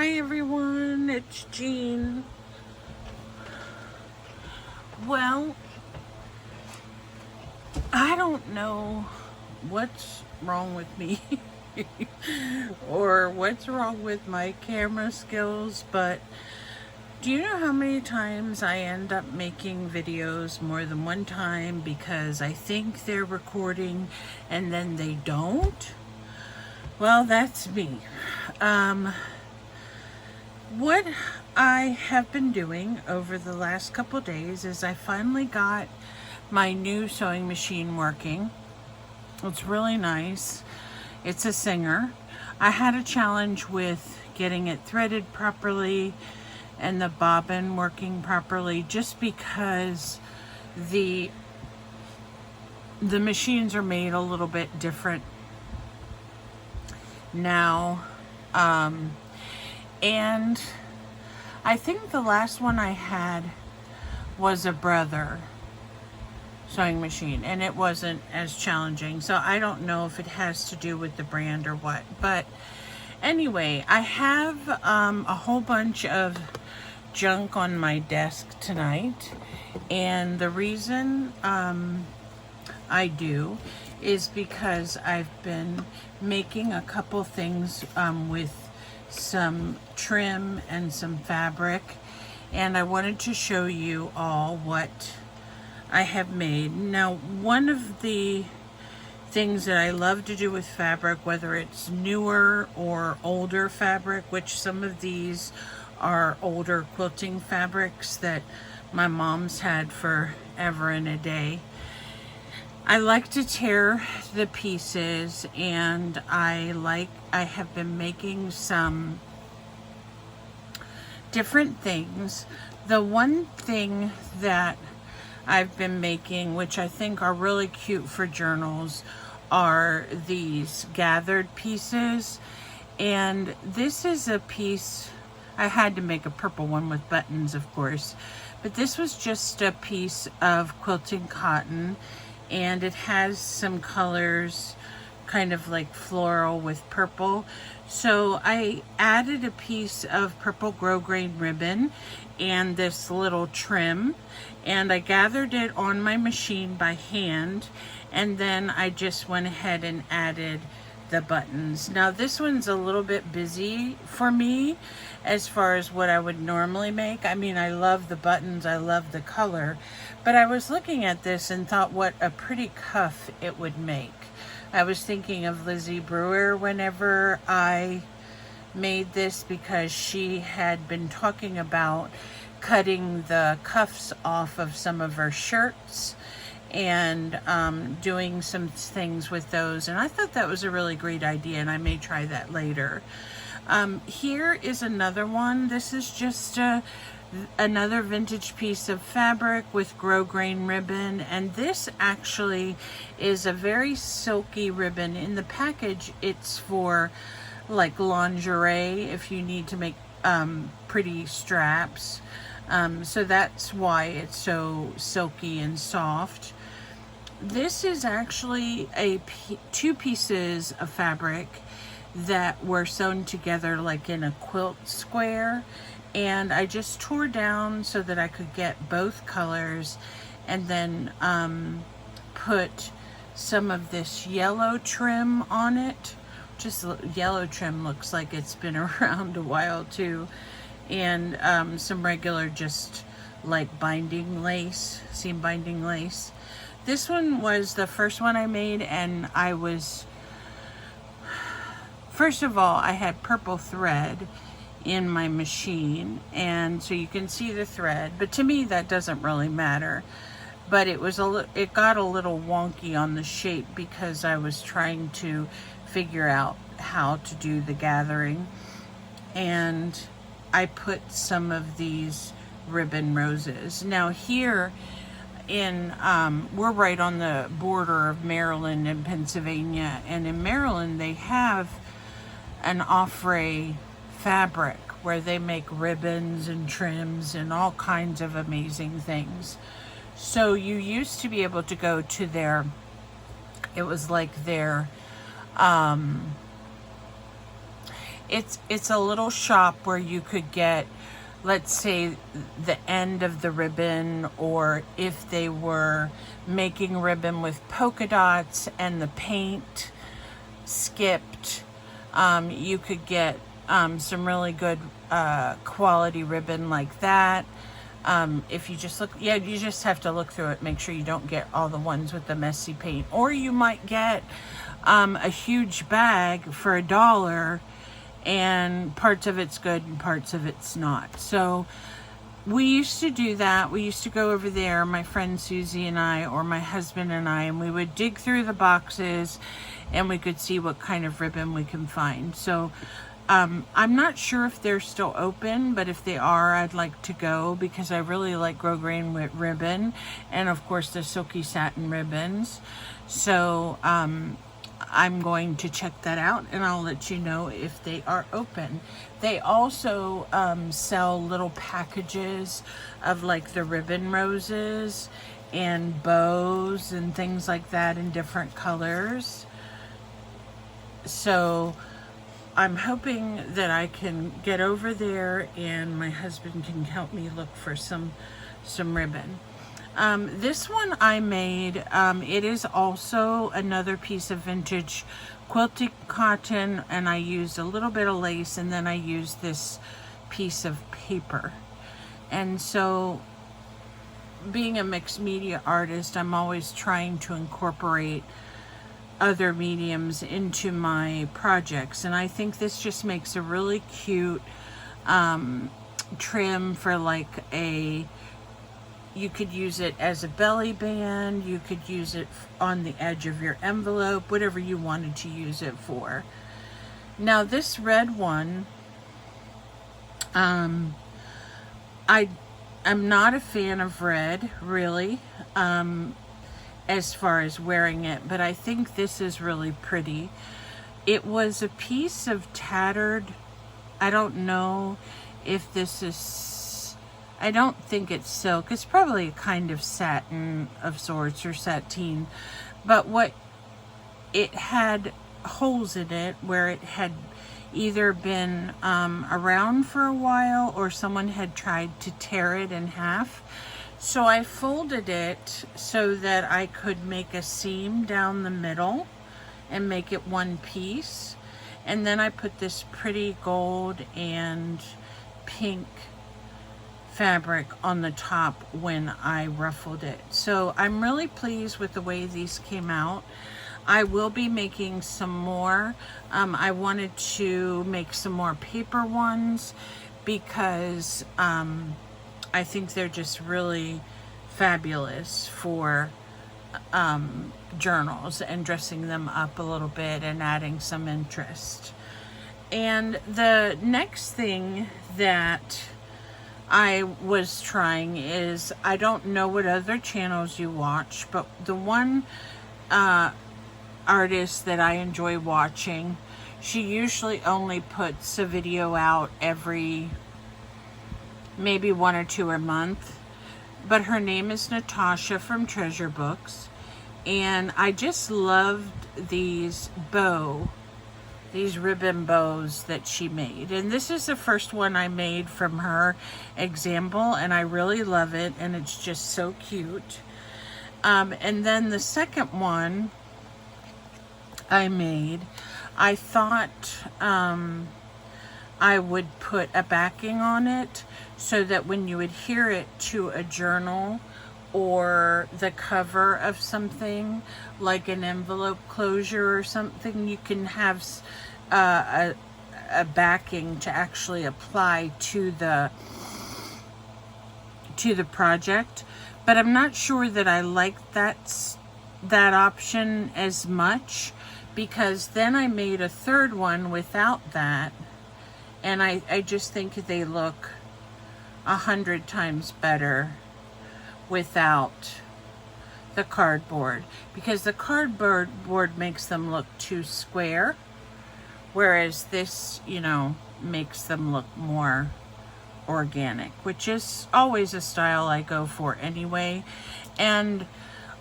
Hi everyone, it's Jean. Well, I don't know what's wrong with me or what's wrong with my camera skills, but do you know how many times I end up making videos more than one time because I think they're recording and then they don't? Well, that's me. What I have been doing over the last couple days is I finally got my new sewing machine working. It's really nice. It's a Singer. I had a challenge with getting it threaded properly and the bobbin working properly just because the machines are made a little bit different now. And I think the last one I had was a Brother sewing machine, and it wasn't as challenging. So I don't know if it has to do with the brand or what. But anyway, I have a whole bunch of junk on my desk tonight. And the reason I do is because I've been making a couple things with some trim and some fabric, and I wanted to show you all what I have made. Now, one of the things that I love to do with fabric, whether it's newer or older fabric, which some of these are older quilting fabrics that my mom's had forever and a day, I like to tear the pieces, and I have been making some different things. The one thing that I've been making, which I think are really cute for journals, are these gathered pieces. And this is a piece, I had to make a purple one with buttons, of course, but this was just a piece of quilting cotton, and it has some colors kind of like floral with purple. So I added a piece of purple grosgrain ribbon and this little trim, and I gathered it on my machine by hand, and then I just went ahead and added the buttons. Now this one's a little bit busy for me as far as what I would normally make. I mean, I love the buttons, I love the color, but I was looking at this and thought what a pretty cuff it would make. I was thinking of Lizzie Brewer whenever I made this, because she had been talking about cutting the cuffs off of some of her shirts and doing some things with those, and I thought that was a really great idea, and I may try that later. Here is another one. This is just another vintage piece of fabric with grosgrain ribbon, and this actually is a very silky ribbon. In the package, it's for like lingerie if you need to make pretty straps, so that's why it's so silky and soft. This is actually two pieces of fabric that were sewn together like in a quilt square, and I just tore down so that I could get both colors, and then put some of this yellow trim on it. Just yellow trim looks like it's been around a while too, and some regular just like binding lace, seam binding lace. This one was the first one I made, and I was, first of all, I had purple thread in my machine, and so you can see the thread, but to me that doesn't really matter. But it got a little wonky on the shape because I was trying to figure out how to do the gathering, and I put some of these ribbon roses. Now here in we're right on the border of Maryland and Pennsylvania, and in Maryland they have an offray fabric where they make ribbons and trims and all kinds of amazing things. So you used to be able to go to their, it was like their it's a little shop where you could get, let's say, the end of the ribbon, or if they were making ribbon with polka dots and the paint skipped, you could get some really good quality ribbon like that. If you just look, yeah, you just have to look through it, make sure you don't get all the ones with the messy paint, or you might get a huge bag for $1, and parts of it's good and parts of it's not. So we used to do that. We used to go over there, my friend Susie and I, or my husband and I, and we would dig through the boxes and we could see what kind of ribbon we can find. So I'm not sure if they're still open, but if they are, I'd like to go, because I really like grosgrain ribbon, and of course the silky satin ribbons. So I'm going to check that out, and I'll let you know if they are open. They also sell little packages of like the ribbon roses and bows and things like that in different colors. So I'm hoping that I can get over there and my husband can help me look for some ribbon. This one I made, it is also another piece of vintage quilting cotton, and I used a little bit of lace, and then I used this piece of paper. And so, being a mixed media artist, I'm always trying to incorporate other mediums into my projects, and I think this just makes a really cute trim for like you could use it as a belly band, you could use it on the edge of your envelope, whatever you wanted to use it for. Now this red one, I'm not a fan of red, really, as far as wearing it, but I think this is really pretty. It was a piece of tattered, I don't know if this is, I don't think it's silk. It's probably a kind of satin of sorts, or sateen. But what, it had holes in it where it had either been around for a while, or someone had tried to tear it in half. So I folded it so that I could make a seam down the middle and make it one piece. And then I put this pretty gold and pink fabric on the top when I ruffled it. So I'm really pleased with the way these came out. I will be making some more. I wanted to make some more paper ones because I think they're just really fabulous for journals and dressing them up a little bit and adding some interest. And the next thing that I was trying is, I don't know what other channels you watch, but the one artist that I enjoy watching, she usually only puts a video out every maybe 1 or 2 a month, but her name is Natasha from Treasure Books, and I just loved these ribbon bows that she made. And this is the first one I made from her example, and I really love it, and it's just so cute. And then the second one I made, I thought I would put a backing on it so that when you adhere it to a journal or the cover of something like an envelope closure or something, you can have a backing to actually apply to the project. But I'm not sure that I like that option as much, because then I made a third one without that, and I just think they look 100 times better without the cardboard, because the cardboard makes them look too square, whereas this, you know, makes them look more organic, which is always a style I go for anyway. And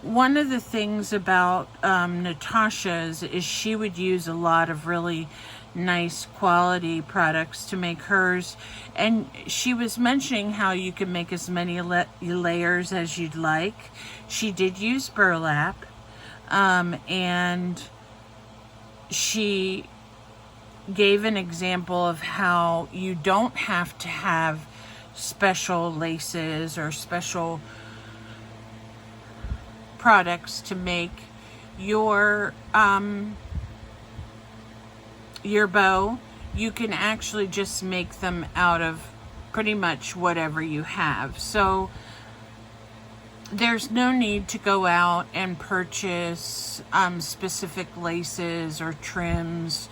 one of the things about Natasha's is she would use a lot of really nice quality products to make hers, and she was mentioning how you can make as many layers as you'd like. She did use burlap, and she gave an example of how you don't have to have special laces or special products to make your bow. You can actually just make them out of pretty much whatever you have. So there's no need to go out and purchase specific laces or trims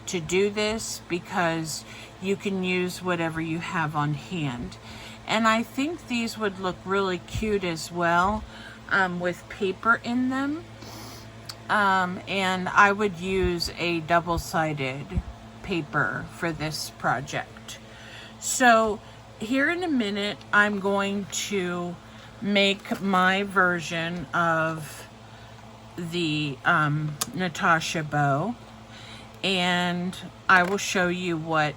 to do this, because you can use whatever you have on hand. And I think these would look really cute as well, with paper in them. And I would use a double-sided paper for this project. So here in a minute, I'm going to make my version of the Natasha bow, and I will show you what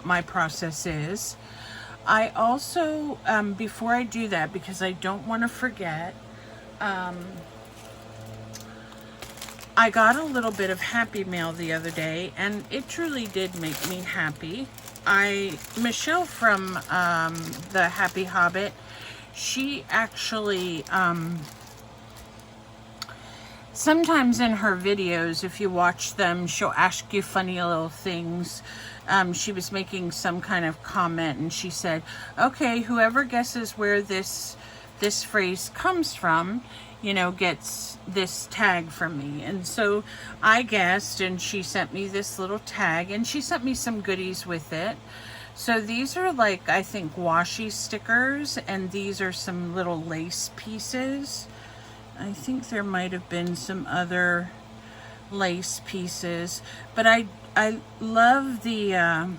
my process is. I also, before I do that, because I don't want to forget, I got a little bit of happy mail the other day, and it truly did make me happy. Michelle from the Happy Hobbit, she actually, sometimes in her videos, if you watch them, she'll ask you funny little things. She was making some kind of comment, and she said, okay, whoever guesses where this phrase comes from, you know, gets this tag from me. And so I guessed, and she sent me this little tag, and she sent me some goodies with it. So these are like, I think, washi stickers, and these are some little lace pieces. I think there might have been some other lace pieces, but I love the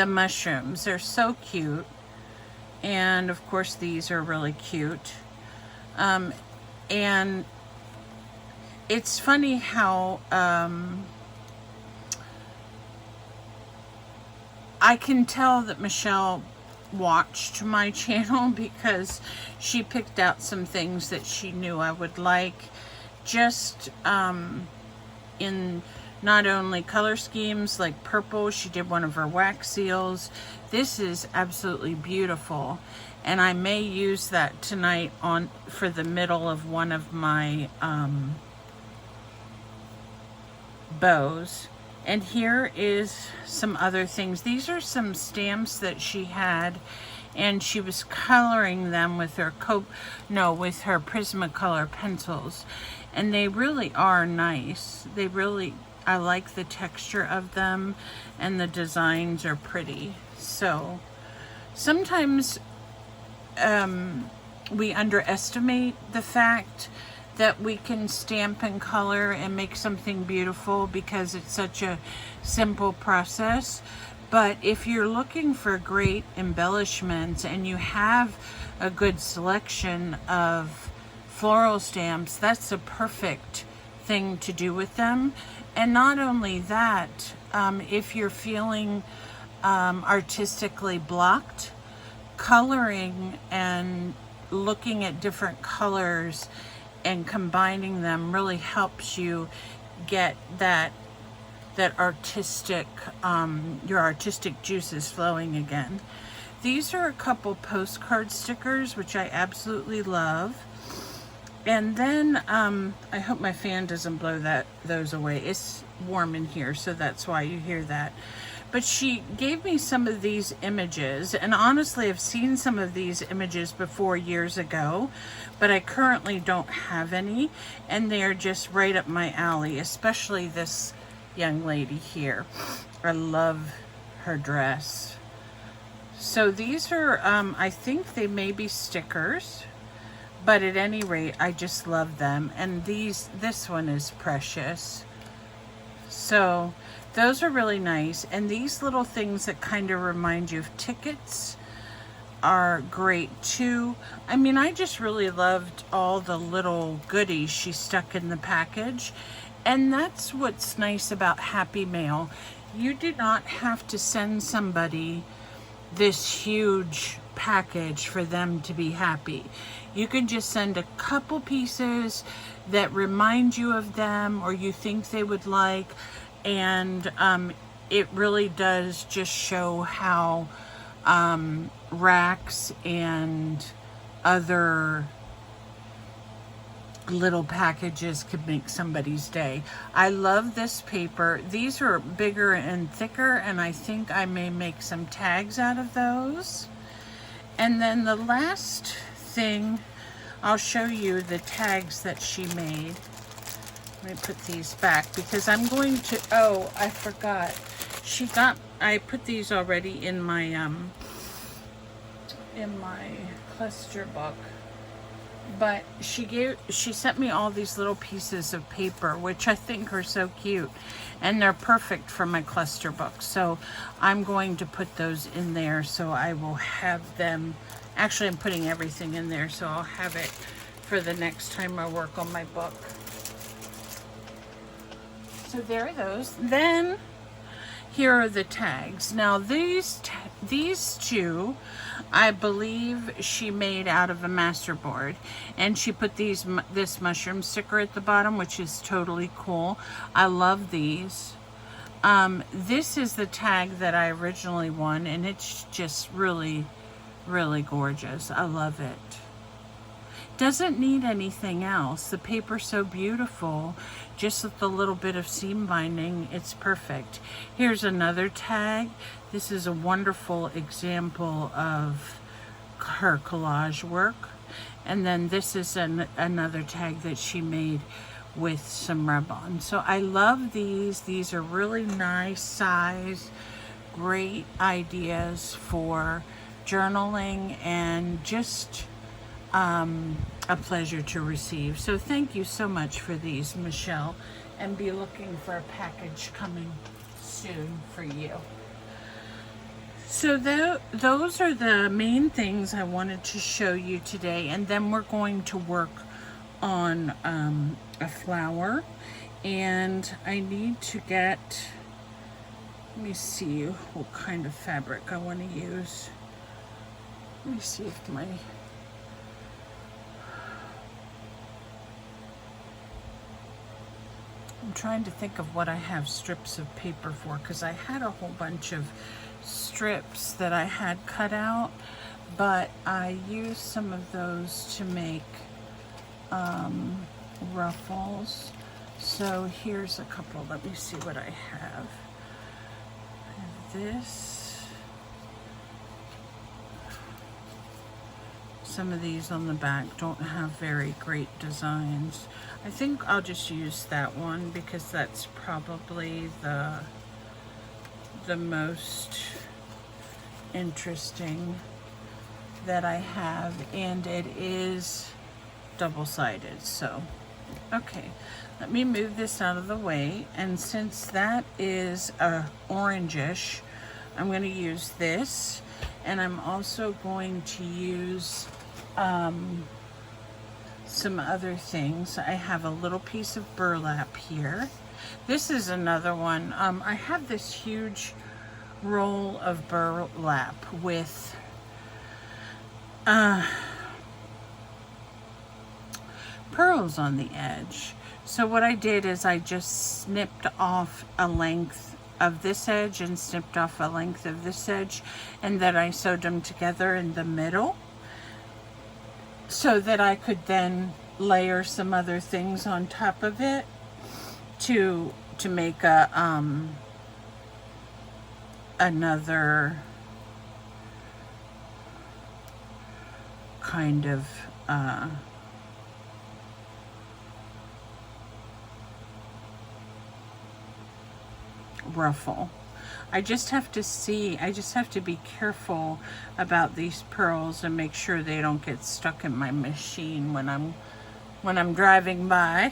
mushrooms. They're so cute. And of course these are really cute. And it's funny how I can tell that Michelle watched my channel, because she picked out some things that she knew I would like, just in not only color schemes like purple. She did one of her wax seals. This is absolutely beautiful, and I may use that tonight for the middle of one of my bows. And here is some other things. These are some stamps that she had, and she was coloring them with her with her Prismacolor pencils, and they really are nice. I like the texture of them, and the designs are pretty. So sometimes we underestimate the fact that we can stamp and color and make something beautiful, because it's such a simple process. But if you're looking for great embellishments and you have a good selection of floral stamps, that's a perfect thing to do with them. And not only that, if you're feeling artistically blocked, coloring and looking at different colors and combining them really helps you get that artistic, your artistic juices flowing again. These are a couple postcard stickers, which I absolutely love. And then I hope my fan doesn't blow those away. It's warm in here, so that's why you hear that. But she gave me some of these images, and honestly I've seen some of these images before years ago, but I currently don't have any, and they're just right up my alley, especially this young lady here. I love her dress. So these are, I think they may be stickers, but at any rate, I just love them. And this one is precious. So those are really nice. And these little things that kind of remind you of tickets, are great too. I mean, I just really loved all the little goodies she stuck in the package. And that's what's nice about Happy Mail. You do not have to send somebody this huge package for them to be happy. You can just send a couple pieces that remind you of them or you think they would like, and it really does just show how racks and other little packages could make somebody's day. I love this paper. These are bigger and thicker, and I think I may make some tags out of those. And then the last thing, I'll show you the tags that she made. Let me put these back because I'm going to, oh, I forgot. I put these already in my cluster book. But she sent me all these little pieces of paper, which I think are so cute, and they're perfect for my cluster book. So I'm going to put those in there, so I will have them. Actually, I'm putting everything in there, so I'll have it for the next time I work on my book. So there are those. Then here are the tags. Now these two, I believe she made out of a masterboard, and she put this mushroom sticker at the bottom, which is totally cool. I love these. This is the tag that I originally won, and it's just really, really gorgeous. I love it. Doesn't need anything else. The paper's so beautiful. Just with a little bit of seam binding, it's perfect. Here's another tag. This is a wonderful example of her collage work. And then this is another tag that she made with some rub-on. So I love these. These are really nice size, great ideas for journaling, and just a pleasure to receive. So thank you so much for these, Michelle, and be looking for a package coming soon for you. So those are the main things I wanted to show you today, and then we're going to work on a flower, and I need to get, let me see what kind of fabric I want to use. Let me see if I'm trying to think of what I have strips of paper for, because I had a whole bunch of strips that I had cut out, but I used some of those to make ruffles. So here's a couple. Let me see what I have. I have this. Some of these on the back don't have very great designs. I think I'll just use that one because that's probably the most interesting that I have, and it is double-sided. So okay, let me move this out of the way, and since that is orangish, I'm going to use this, and I'm also going to use some other things. I have a little piece of burlap here. This is another one. I have this huge roll of burlap with pearls on the edge. So what I did is I just snipped off a length of this edge and snipped off a length of this edge, and then I sewed them together in the middle, so that I could then layer some other things on top of it to make a another kind of ruffle. I just have to be careful about these pearls and make sure they don't get stuck in my machine when I'm driving by.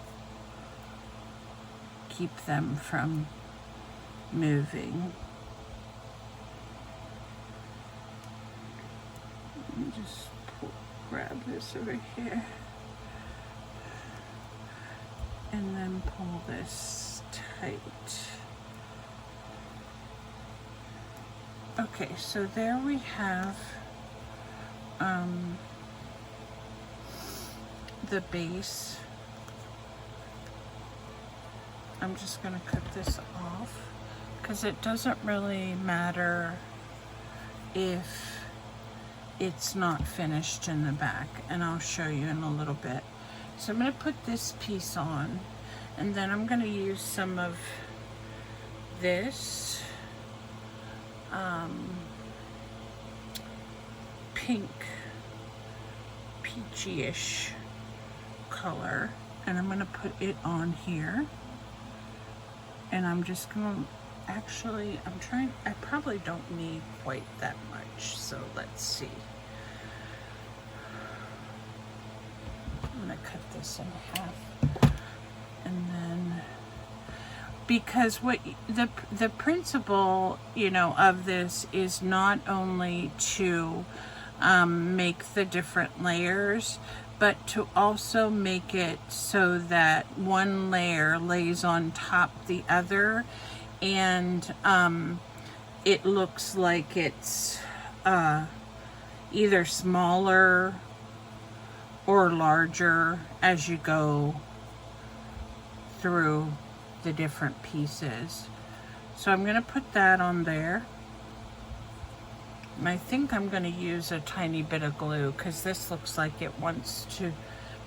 keep them from moving. Let me just grab this over here and then pull this tight. Okay, so there we have the base. I'm just going to cut this off because it doesn't really matter if it's not finished in the back, and I'll show you in a little bit. So I'm going to put this piece on, and then I'm going to use some of this pink, peachy-ish color, and I'm going to put it on here. And I'm just going to, actually, I probably don't need quite that much, so let's see. I'm going to cut this in half, and then, because what the principle, you know, of this is not only to make the different layers, but to also make it so that one layer lays on top the other, and it looks like it's either smaller or larger as you go through the different pieces. So I'm going to put that on there. And I think I'm going to use a tiny bit of glue because this looks like it wants to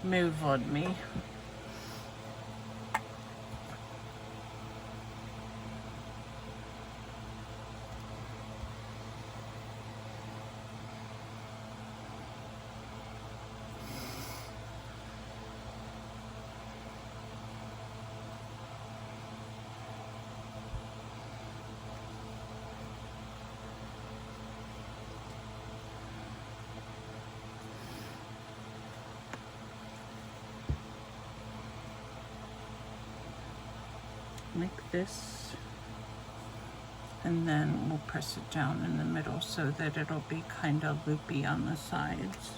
move on me. Like this, and then we'll press it down in the middle so that it'll be kind of loopy on the sides.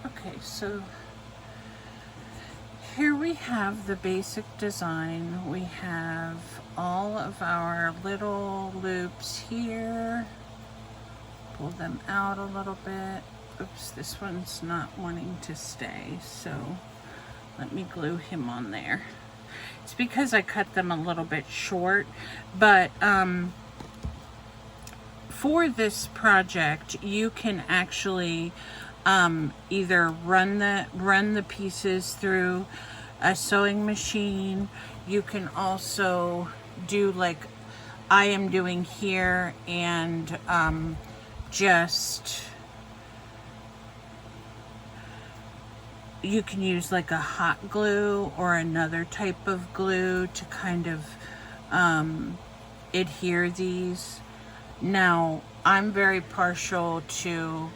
Okay, so here we have the basic design. We have all of our little loops here. Pull them out a little bit. Oops, this one's not wanting to stay, so let me glue him on there. It's because I cut them a little bit short, but for this project, you can actually either run the pieces through a sewing machine. You can also do like I am doing here, and just you can use like a hot glue or another type of glue to kind of adhere these. Now, I'm very partial to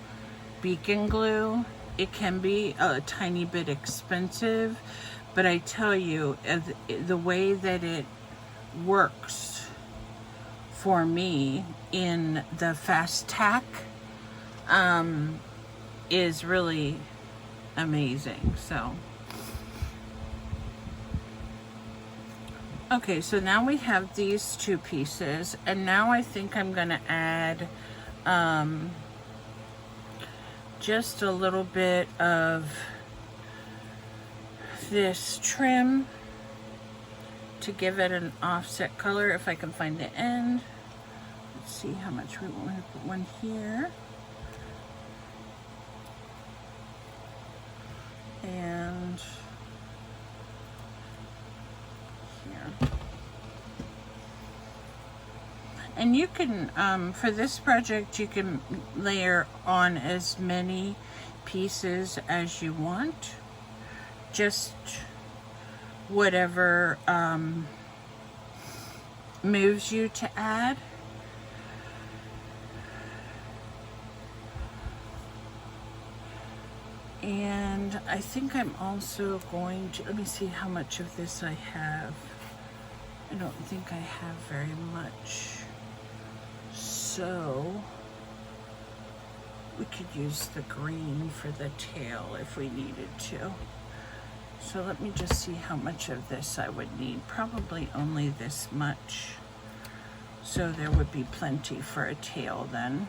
beacon glue. It can be a tiny bit expensive, but I tell you, the way that it works for me in the fast tack is really amazing. So okay, so now we have these two pieces, and now I think I'm going to add just a little bit of this trim to give it an offset color, if I can find the end. Let's see how much we want to put one here. And here. And you can, for this project, you can layer on as many pieces as you want. Just whatever moves you to add. And I think I'm also going to, let me see how much of this I have. I don't think I have very much. So we could use the green for the tail if we needed to. So let me just see how much of this I would need. Probably only this much. So there would be plenty for a tail then.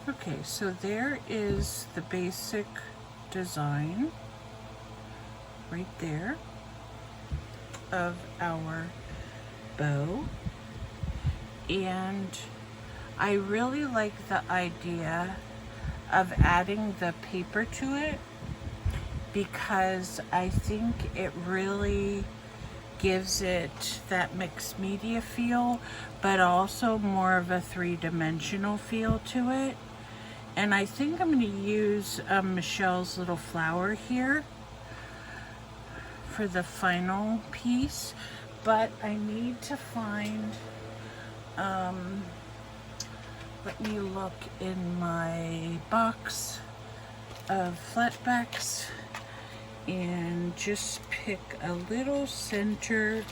Okay, so there is the basic design right there of our bow, and I really like the idea of adding the paper to it because I think it really gives it that mixed media feel, but also more of a three-dimensional feel to it. And I think I'm going to use Michelle's little flower here for the final piece, but I need to find, let me look in my box of flatbacks and just pick a little center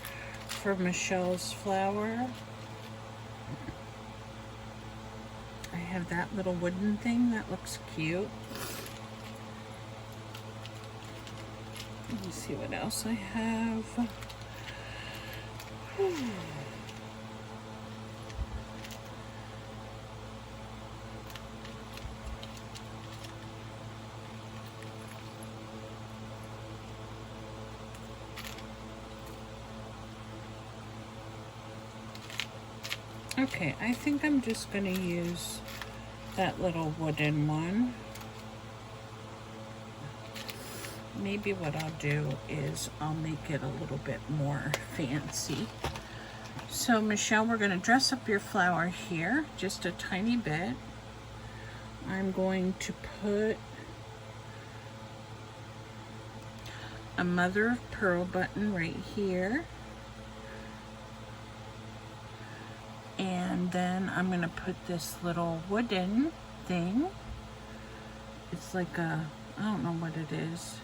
for Michelle's flower. I have that little wooden thing that looks cute. Let me see what else I have. Okay, I think I'm just going to use that little wooden one. Maybe what I'll do is I'll make it a little bit more fancy. So Michelle, we're going to dress up your flower here just a tiny bit. I'm going to put a mother of pearl button right here. And then I'm going to put this little wooden thing. It's like a, I don't know what it is.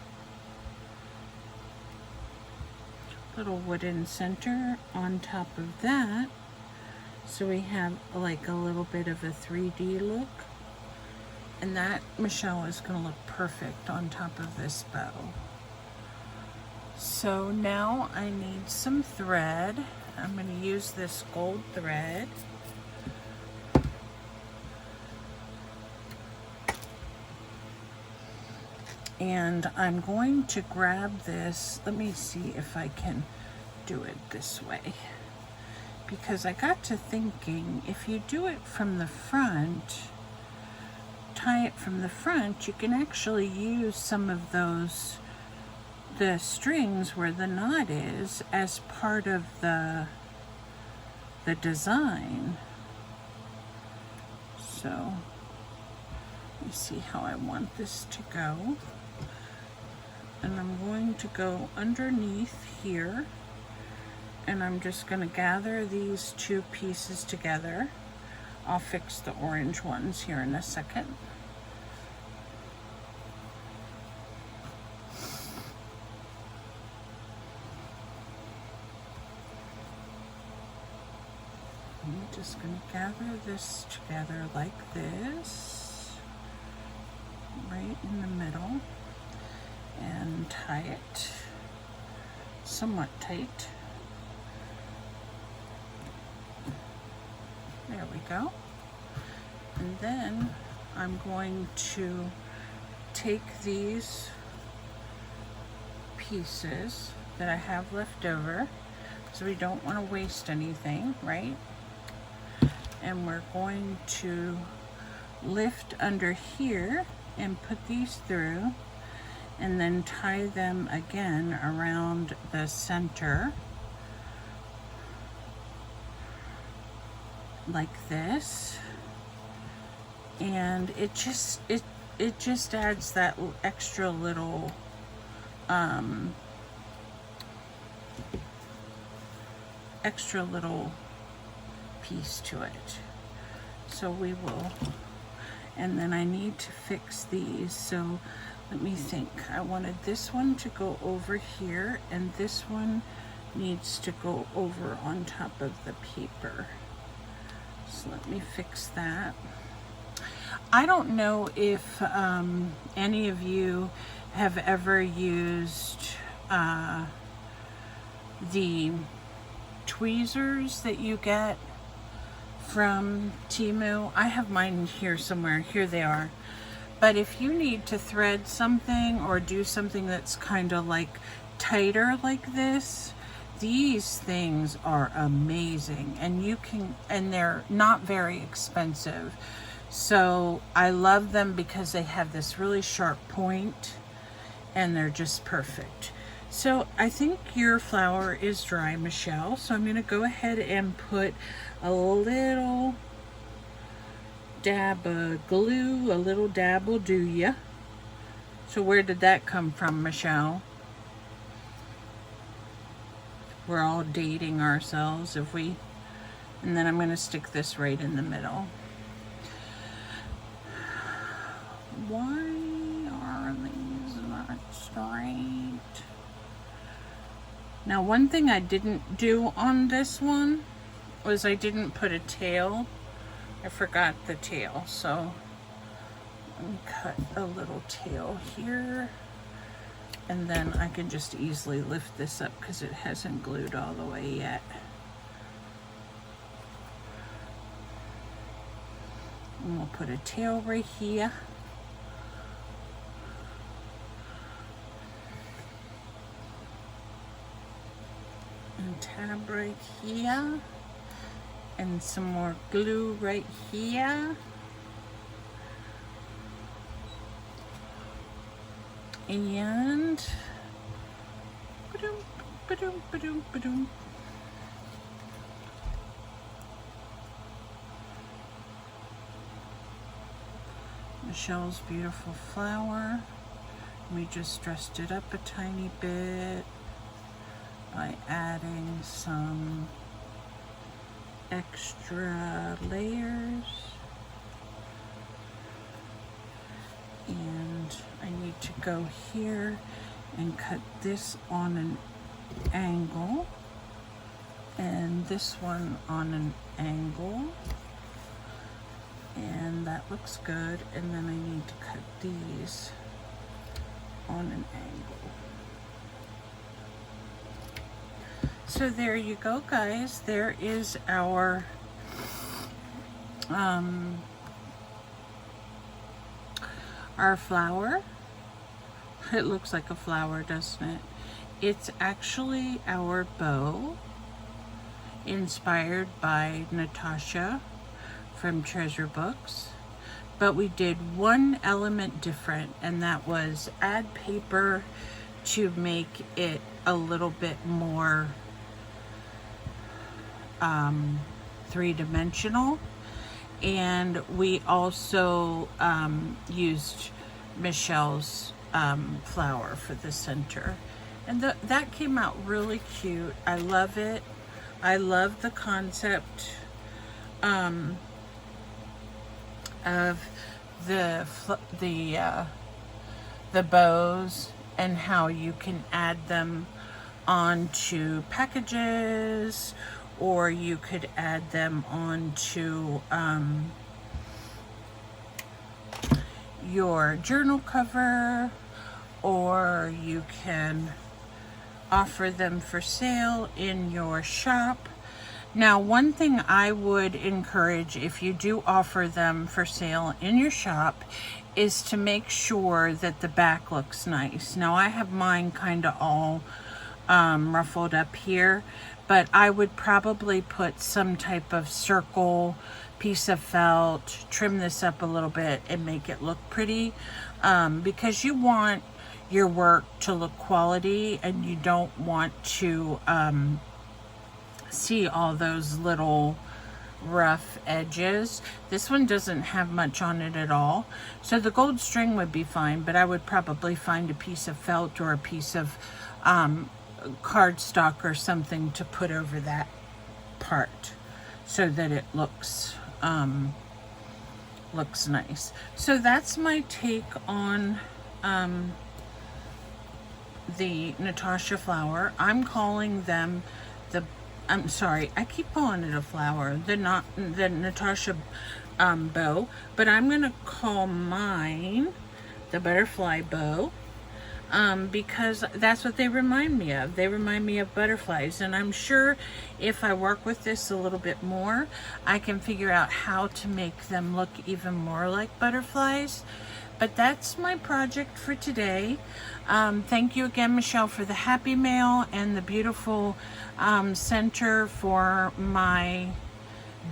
Little wooden center on top of that. So we have like a little bit of a 3D look. And that, Michelle, is going to look perfect on top of this bow. So now I need some thread. I'm going to use this gold thread. And I'm going to grab this. Let me see if I can do it this way. Because I got to thinking, if you do it from the front, tie it from the front, you can actually use some of those, the strings where the knot is, as part of the design. So let me see how I want this to go. And I'm going to go underneath here, and I'm just going to gather these two pieces together. I'll fix the orange ones here in a second. I'm just going to gather this together like this, right in the middle, and tie it somewhat tight. There we go. And then I'm going to take these pieces that I have left over, so we don't want to waste anything, right? And we're going to lift under here and put these through, and then tie them again around the center. like this, and it just adds that extra little piece to it. So we will, and then I need to fix these. So let me think. I wanted this one to go over here, and this one needs to go over on top of the paper. So let me fix that. I don't know if any of you have ever used the tweezers that you get from Temu. I have mine here somewhere. Here they are. But if you need to thread something or do something that's kind of like tighter like this, these things are amazing, and they're not very expensive. So I love them because they have this really sharp point and they're just perfect. So I think your flour is dry, Michelle. So I'm going to go ahead and put a little dab of glue. A little dab will do ya. So where did that come from, Michelle? We're all dating ourselves if we... And then I'm going to stick this right in the middle. Why are these not straight? Now, one thing I didn't do on this one was I didn't put a tail. I forgot the tail, so let me cut a little tail here, and then I can just easily lift this up because it hasn't glued all the way yet. And we'll put a tail right here. And tab right here, and some more glue right here, and ba-doom, ba-doom, ba-doom, ba-doom. Michelle's beautiful flower. We just dressed it up a tiny bit by adding some extra layers, and I need to go here and cut this on an angle and this one on an angle, and that looks good. And then I need to cut these on an angle. So there you go, guys. There is our flower. It looks like a flower, doesn't it? It's actually our bow, inspired by Natasha from Treasure Books. But we did one element different, and that was add paper to make it a little bit more three-dimensional, and we also used Michelle's flower for the center, and that came out really cute. I love it. I love the concept of the bows and how you can add them onto packages, or you could add them onto your journal cover, or you can offer them for sale in your shop. Now, one thing I would encourage, if you do offer them for sale in your shop, is to make sure that the back looks nice. Now, I have mine kind of all ruffled up here, but I would probably put some type of circle piece of felt, trim this up a little bit and make it look pretty, because you want your work to look quality, and you don't want to see all those little rough edges. This one doesn't have much on it at all. So the gold string would be fine, but I would probably find a piece of felt or a piece of cardstock or something to put over that part so that it looks nice. So that's my take on the Natasha flower. I'm calling them I'm sorry, I keep calling it a flower, the Natasha bow, but I'm gonna call mine the butterfly bow, because that's what they remind me of. They remind me of butterflies, and I'm sure if I work with this a little bit more, I can figure out how to make them look even more like butterflies. But that's my project for today. Thank you again, Michelle, for the happy mail and the beautiful center for my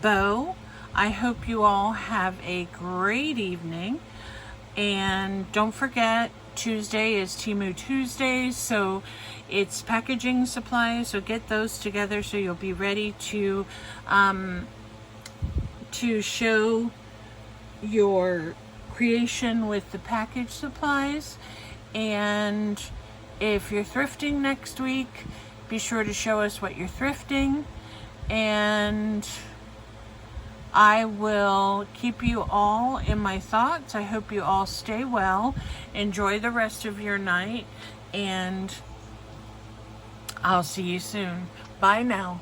bow. I hope you all have a great evening. And don't forget, Tuesday is Temu Tuesday, so it's packaging supplies, so get those together so you'll be ready to show your creation with the package supplies. And if you're thrifting next week, be sure to show us what you're thrifting, and I will keep you all in my thoughts. I hope you all stay well, enjoy the rest of your night, and I'll see you soon. Bye now.